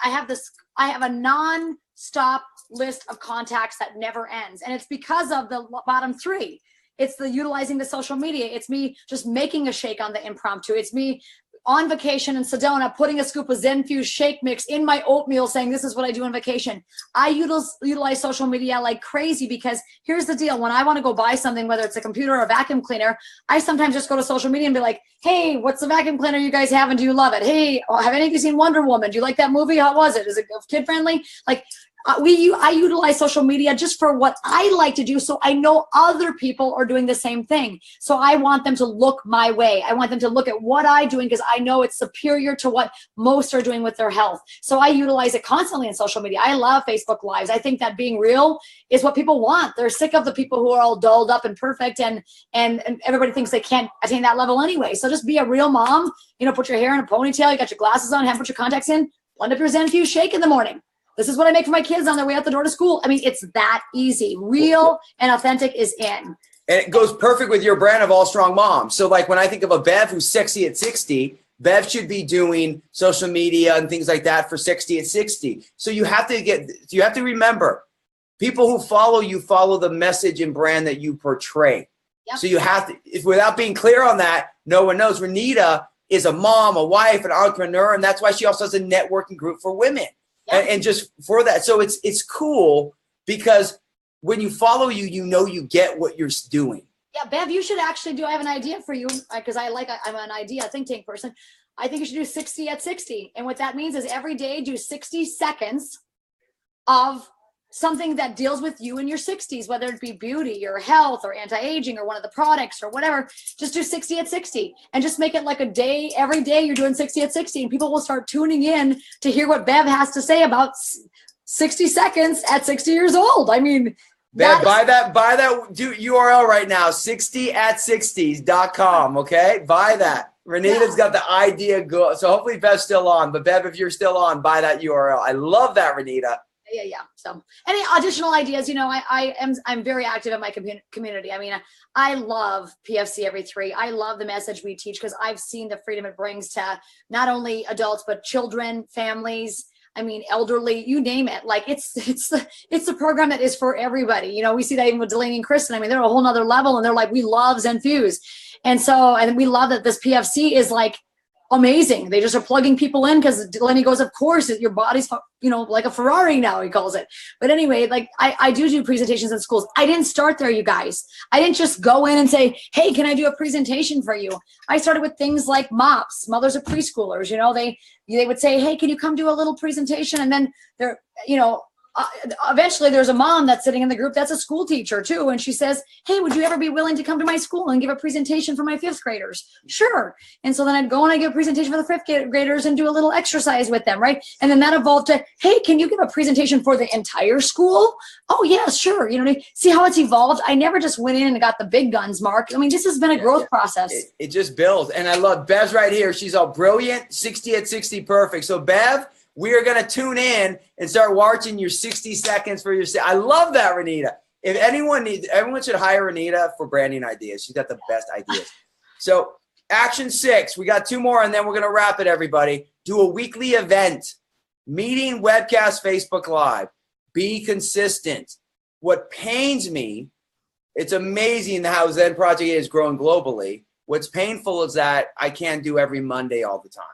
have a non-stop list of contacts that never ends. And it's because of the bottom 3. It's the utilizing the social media. It's me just making a shake on the impromptu. It's me on vacation in Sedona, putting a scoop of Zenfuse shake mix in my oatmeal, saying this is what I do on vacation. I utilize social media like crazy, because here's the deal. When I want to go buy something, whether it's a computer or a vacuum cleaner, I sometimes just go to social media and be like, hey, what's the vacuum cleaner you guys have and do you love it? Hey, have any of you seen Wonder Woman? Do you like that movie? How was it? Is it kid friendly? Like, I utilize social media just for what I like to do, so I know other people are doing the same thing. So I want them to look my way. I want them to look at what I'm doing, because I know it's superior to what most are doing with their health. So I utilize it constantly in social media. I love Facebook Lives. I think that being real is what people want. They're sick of the people who are all dolled up and perfect, and everybody thinks they can't attain that level anyway. So just be a real mom. Put your hair in a ponytail. You got your glasses on. Put your contacts in. Blend up your Zenfuse shake in the morning. This is what I make for my kids on their way out the door to school. I mean, it's that easy. Real and authentic is in. And it goes perfect with your brand of All Strong Moms. So like when I think of a Bev who's sexy at 60, Bev should be doing social media and things like that for 60 at 60. So you have to remember, people who follow you follow the message and brand that you portray. Yep. So you have to, if without being clear on that, no one knows. Renita is a mom, a wife, an entrepreneur, and that's why she also has a networking group for women. And just for that. So it's cool, because when you follow you, you get what you're doing. Yeah, Bev, you should actually do, I have an idea for you, because I'm an idea think tank person. I think you should do 60 at 60. And what that means is every day do 60 seconds of something that deals with you in your 60s, whether it be beauty or health or anti-aging or one of the products or whatever. Just do 60 at 60 and just make it like a day. Every day you're doing 60 at 60, and people will start tuning in to hear what Bev has to say about 60 seconds at 60 years old. I mean, Bev, buy that URL right now, 60at60s.com. Okay, buy that. Renita's got the idea go. So hopefully Bev's still on. But Bev, if you're still on, buy that URL. I love that, Renita. Yeah. So any additional ideas, I'm very active in my community. I mean, I love PFC every 3. I love the message we teach because I've seen the freedom it brings to not only adults, but children, families. I mean, elderly, you name it. Like it's a program that is for everybody. We see that even with Delaney and Kristen. I mean, they're a whole nother level and they're like, we love Zenfuse. And we love that this PFC is like amazing. They just are plugging people in because Delaney goes, of course, your body's, like a Ferrari now, he calls it. But anyway, like I do presentations in schools. I didn't start there, you guys. I didn't just go in and say, hey, can I do a presentation for you? I started with things like MOPS, mothers of preschoolers. They would say, hey, can you come do a little presentation? And then they're, eventually there's a mom that's sitting in the group that's a school teacher too. And she says, hey, would you ever be willing to come to my school and give a presentation for my 5th graders? Sure. And so then I'd go and I give a presentation for the 5th graders and do a little exercise with them, right? And then that evolved to, hey, can you give a presentation for the entire school? Oh, yeah, sure. See how it's evolved? I never just went in and got the big guns, Mark. I mean, this has been a growth process. It just builds. And I love Bev's right here. She's all brilliant, 60 at 60 perfect. So Bev, we are going to tune in and start watching your 60 seconds for your. I love that, Renita. If everyone should hire Renita for branding ideas. She's got the best ideas. So action 6, we got 2 more and then we're going to wrap it, everybody. Do a weekly event, meeting, webcast, Facebook Live. Be consistent. What pains me, it's amazing how Zen Project is growing globally. What's painful is that I can't do every Monday all the time.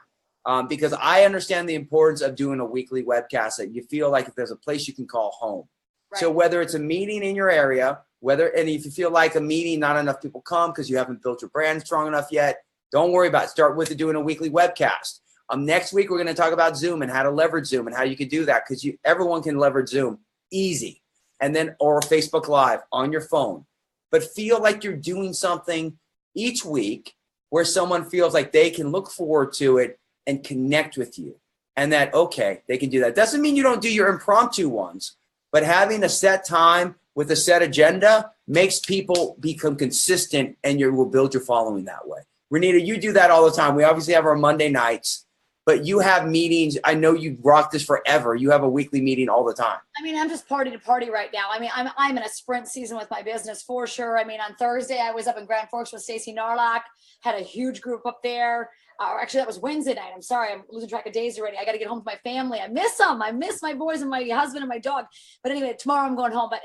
Because I understand the importance of doing a weekly webcast that you feel like if there's a place you can call home. Right. So whether it's a meeting in your area, and if you feel like a meeting, not enough people come because you haven't built your brand strong enough yet, don't worry about it. Start with doing a weekly webcast. Next week, we're going to talk about Zoom and how to leverage Zoom and how you can do that because everyone can leverage Zoom easy. And then, or Facebook Live on your phone. But feel like you're doing something each week where someone feels like they can look forward to it and connect with you and that, okay, they can do that. Doesn't mean you don't do your impromptu ones, but having a set time with a set agenda makes people become consistent and you will build your following that way. Renita, you do that all the time. We obviously have our Monday nights, but you have meetings. I know you rock this forever. You have a weekly meeting all the time. I mean, I'm just party to party right now. I mean, I'm in a sprint season with my business for sure. I mean, on Thursday, I was up in Grand Forks with Stacy Narlock, had a huge group up there. Actually, that was Wednesday night. I'm sorry. I'm losing track of days already. I got to get home to my family. I miss them. I miss my boys and my husband and my dog. But anyway, tomorrow I'm going home. But,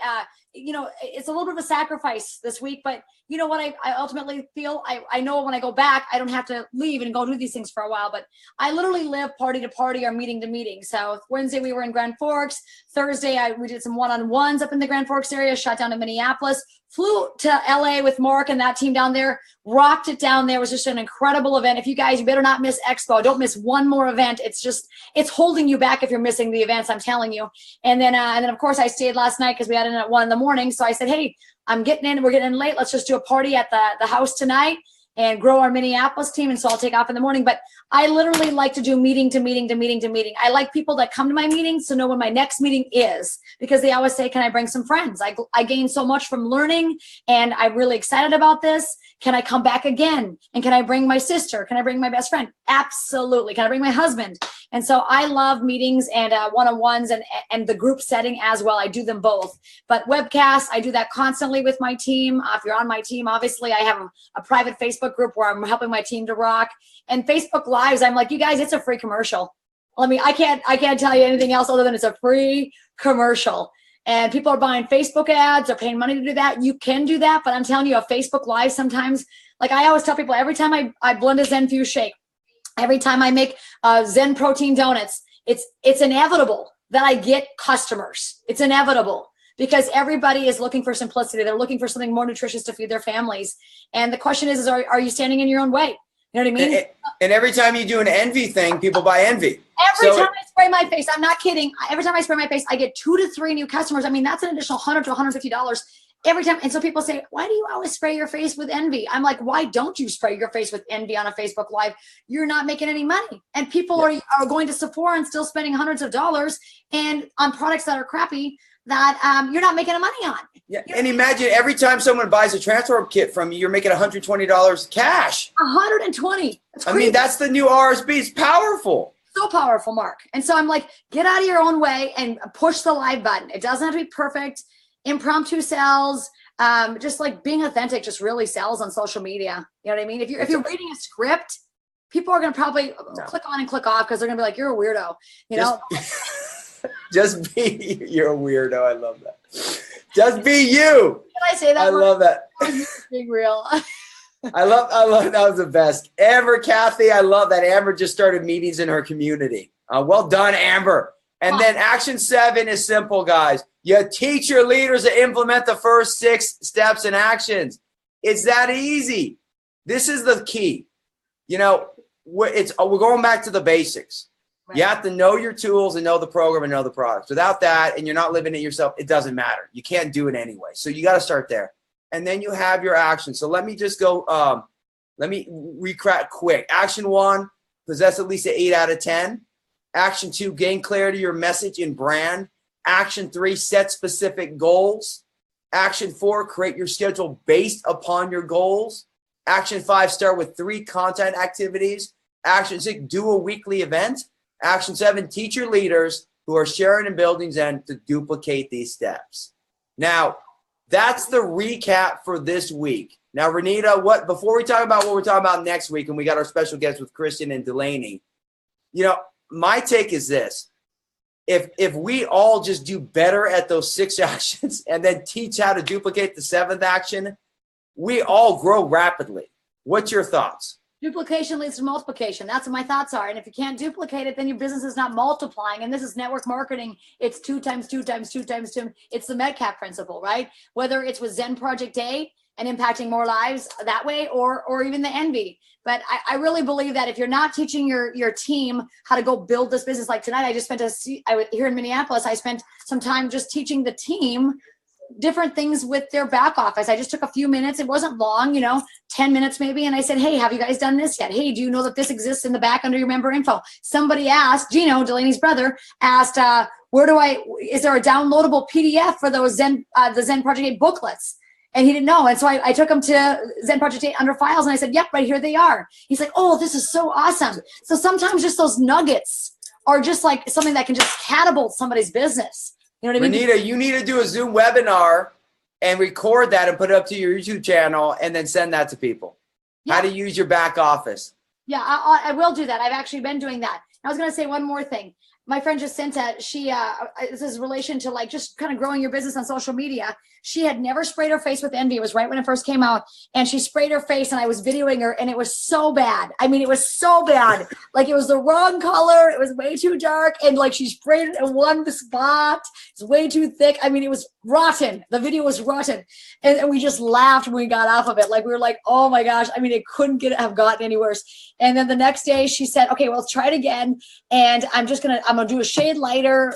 it's a little bit of a sacrifice this week. But you know what I ultimately feel? I know when I go back, I don't have to leave and go do these things for a while. But I literally live party to party or meeting to meeting. So Wednesday we were in Grand Forks. Thursday we did some one-on-ones up in the Grand Forks area, shot down to Minneapolis. Flew to LA with Mark and that team down there, rocked it down there. It was just an incredible event. If you better not miss Expo. Don't miss one more event. It's holding you back if you're missing the events, I'm telling you. And then of course I stayed last night because we had it at 1 a.m. So I said, hey, we're getting in late. Let's just do a party at the house tonight and grow our Minneapolis team. And so I'll take off in the morning. But I literally like to do meeting to meeting to meeting to meeting. I like people that come to my meetings to know when my next meeting is because they always say, can I bring some friends? I gain so much from learning and I'm really excited about this. Can I come back again? And can I bring my sister? Can I bring my best friend? Absolutely. Can I bring my husband? And so I love meetings and one-on-ones and the group setting as well. I do them both. But webcasts, I do that constantly with my team. If you're on my team, obviously I have a private Facebook group where I'm helping my team to rock. And Facebook Lives, I'm like, you guys, it's a free commercial. I can't tell you anything else other than it's a free commercial. And people are buying Facebook ads, they're paying money to do that. You can do that, but I'm telling you, a Facebook Live sometimes, like I always tell people, every time I blend a Zenfuse shake, every time I make Zen protein donuts, it's inevitable that I get customers. It's inevitable because everybody is looking for simplicity. They're looking for something more nutritious to feed their families. And the question is are you standing in your own way? You know what I mean? And every time you do an envy thing, people buy envy. Every time I spray my face, I'm not kidding. Every time I spray my face, I get 2 to 3 new customers. I mean, that's an additional $100 to $150 every time. And so people say, why do you always spray your face with envy? I'm like, why don't you spray your face with envy on a Facebook Live? You're not making any money. And people are going to Sephora and still spending hundreds of dollars and on products that are crappy that you're not making any money on. Yeah. And imagine every time someone buys a transfer kit from you, you're making $120 cash. 120. I mean, that's the new RSB. It's powerful. So powerful, Mark. And so I'm like, get out of your own way and push the live button. It doesn't have to be perfect. Impromptu sells, just like being authentic just really sells on social media. You know what I mean? If you're reading a script, people are going to probably click on and click off because they're going to be like, you're a weirdo, you know? Just be, you're a weirdo. I love that. Just be you. Can I say that? I love that. Being real. I love that was the best. Amber, Kathy, I love that. Amber just started meetings in her community. Well done, Amber. And then action 7 is simple, guys. You teach your leaders to implement the first 6 steps and actions. It's that easy. This is the key. You know, we're going back to the basics. Right. You have to know your tools and know the program and know the products. Without that, and you're not living it yourself, it doesn't matter. You can't do it anyway. So you got to start there. And then you have your action. So let me just go, let me recap quick. Action 1, possess at least an 8 out of 10. Action 2, gain clarity of your message and brand. Action 3, set specific goals. Action 4, create your schedule based upon your goals. Action 5, start with 3 content activities. Action 6, do a weekly event. Action 7, teach your leaders who are sharing and building Zen to duplicate these steps. Now, that's the recap for this week. Now, Renita, before we talk about what we're talking about next week, and we got our special guests with Christian and Delaney, you know, my take is this. If we all just do better at those 6 actions and then teach how to duplicate the 7th action, we all grow rapidly. What's your thoughts? Duplication leads to multiplication. That's what my thoughts are. And if you can't duplicate it, then your business is not multiplying. And this is network marketing. It's 2 times 2 times 2 times 2. It's the Metcalf principle, right? Whether it's with Zen Project A and impacting more lives that way, or even the Envy. But I really believe that if you're not teaching your team how to go build this business, like tonight, I just spent here in Minneapolis, I spent some time just teaching the team different things with their back office. I just took a few minutes. It wasn't long, 10 minutes maybe. And I said, hey, have you guys done this yet? Hey, do you know that this exists in the back under your member info? Somebody asked, Gino, Delaney's brother, asked, is there a downloadable PDF for those the Zen Project 8 booklets? And he didn't know. And so I took him to Zen Project 8 under files and I said, yep, right here they are. He's like, oh, this is so awesome. So sometimes just those nuggets are just like something that can just catapult somebody's business. You know what I mean? Renita, you need to do a Zoom webinar and record that and put it up to your YouTube channel and then send that to people. Yeah. How to use your back office. Yeah, I will do that. I've actually been doing that. I was going to say one more thing. My friend Jacinta, this is in relation to like just kind of growing your business on social media. She had never sprayed her face with Envy. It was right when it first came out. And she sprayed her face and I was videoing her and it was so bad. I mean, it was so bad. Like it was the wrong color. It was way too dark. And like she sprayed it in one spot. It's way too thick. I mean, it was rotten. The video was rotten. And we just laughed when we got off of it. Like we were like, oh my gosh. I mean, it couldn't have gotten any worse. And then the next day she said, okay, well, let's try it again. And I'm going to do a shade lighter.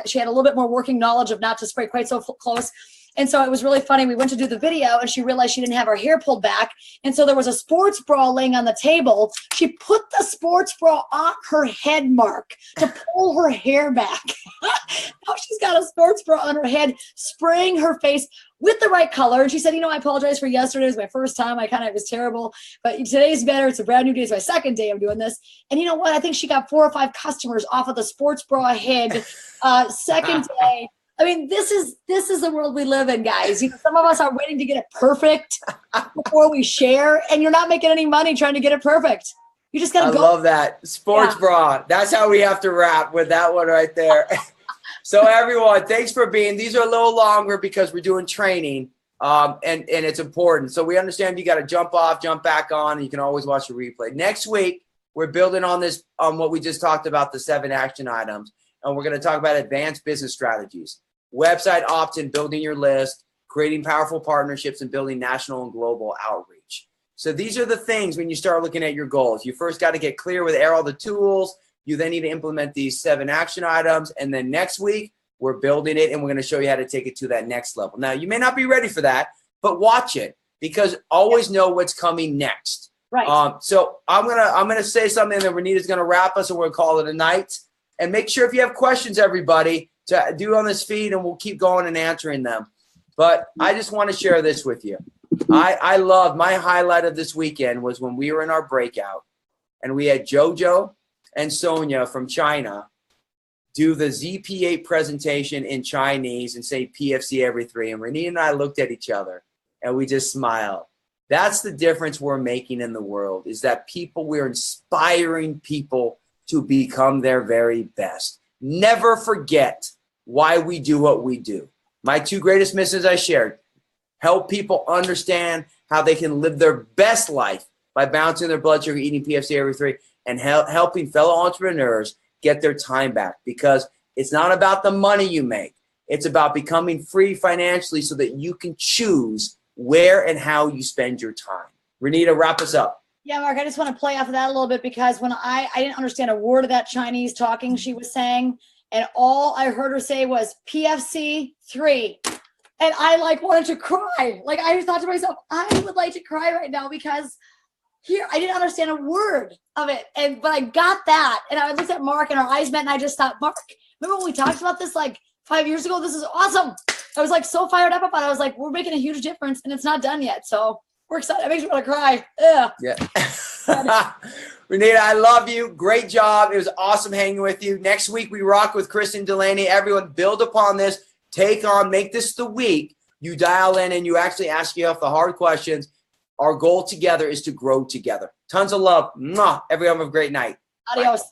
She had a little bit more working knowledge of not to spray quite so close. And so it was really funny. We went to do the video and she realized she didn't have her hair pulled back. And so there was a sports bra laying on the table. She put the sports bra on her head, Mark, to pull her hair back. Now she's got a sports bra on her head, spraying her face with the right color. And she said, I apologize for yesterday. It was my first time. It was terrible. But today's better. It's a brand new day. It's my second day of doing this. And you know what? I think she got 4 or 5 customers off of the sports bra head second day. I mean, this is the world we live in, guys. Some of us are waiting to get it perfect before we share, and you're not making any money trying to get it perfect. You just got to go. I love that. Sports bra. That's how we have to wrap with that one right there. So everyone, thanks for being. These are a little longer because we're doing training, and it's important. So we understand you got to jump off, jump back on, and you can always watch the replay. Next week, we're building on this, on what we just talked about, the 7 action items. And we're going to talk about advanced business strategies, website opt-in, building your list, creating powerful partnerships, and building national and global outreach. So these are the things when you start looking at your goals. You first got to get clear with all the tools. You then need to implement these 7 action items. And then next week, we're building it, and we're going to show you how to take it to that next level. Now, you may not be ready for that, but watch it because always know what's coming next. Right. So I'm gonna say something that Renita's going to wrap us, and we're going to call it a night. And make sure if you have questions, everybody, to do on this feed, and we'll keep going and answering them. But I just want to share this with you. I love my highlight of this weekend was when we were in our breakout and we had JoJo and Sonia from China do the ZP8 presentation in Chinese and say PFC every 3. And Renee and I looked at each other and we just smiled. That's the difference we're making in the world, is that we're inspiring people to become their very best. Never forget why we do what we do. My 2 greatest missions I shared: help people understand how they can live their best life by balancing their blood sugar, eating PFC every 3, and helping fellow entrepreneurs get their time back. Because it's not about the money you make. It's about becoming free financially so that you can choose where and how you spend your time. Renita, wrap us up. Yeah, Mark, I just want to play off of that a little bit, because when I didn't understand a word of that Chinese talking she was saying, and all I heard her say was PFC 3. And I wanted to cry. I thought to myself, I would like to cry right now, because here I didn't understand a word of it. But I got that. And I looked at Mark and our eyes met, and I just thought, Mark, remember when we talked about this 5 years ago? This is awesome. I was so fired up about it. I was like, we're making a huge difference, and it's not done yet. So we're excited. It makes me want to cry. Ugh. Yeah. Renita, I love you. Great job. It was awesome hanging with you. Next week, we rock with Kristen Delaney. Everyone, build upon this. Make this the week you dial in and you actually ask yourself the hard questions. Our goal together is to grow together. Tons of love. Mwah. Everyone have a great night. Adios. Bye.